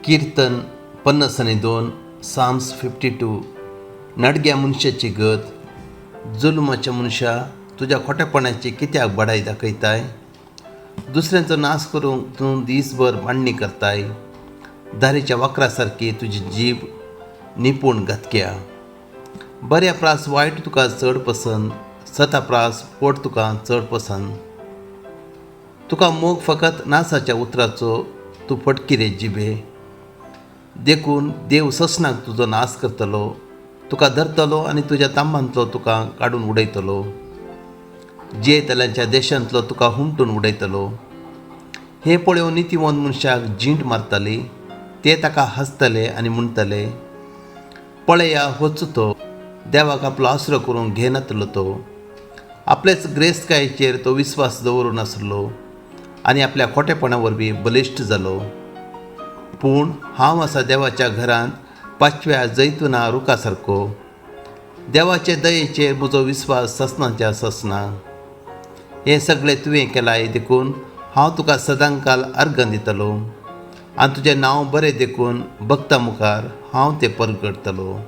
कीर्तन 52 Sam's 52 नडग्या मनशाची गत. जुलमाच्या मनशा, तुझ्या खोटेपणाची कित्याक बडाई दाखयताय? दुसऱ्यांचो नाश करूंक तूं दिसभर मांडणी करताय. दारीच्या वाकरा सारकी तुजी जीब निपूण घातक्या. बऱ्या प्रास वायट तुका चड पसंद, सता प्रास पोट तुका चड पसंद. तुका मोग फकत नासाच्या उतराचो, तूं फटकी रे जिबे. देखून देव ससनाक तुजो नाश करतलो, तुका धरतलो आनी तुज्या तांबांतलो तुका काडून उडयतलो. जियेतल्यांच्या देशांतलो तुका हुमटून उडयतलो. हे पळोवन नितीवंत मनशाक जींट मारतली. ते ताका हसतले आनी म्हणटले, पळया होच तो, देवाक आपलो आसरो करूंक घेनातलो तो. आपलेच ग्रेस्तकायेचेर तो विस्वास दवरून आसलो आनी आपल्या खोटेपणा वरवीं बलिश्ट जालो. पूण हांव आसा देवाच्या घरांत पांचव्या जैतुना रुखा सारको. देवाचे दयेचेर म्हजो विस्वास ससनाच्या ससना. हें सगळें तुवें केलाय देखून हांव तुका सदांकाल अर्घ दितलो आनी तुजें नांव बरें देखून भक्तां मुखार हांव तें परगटतलो.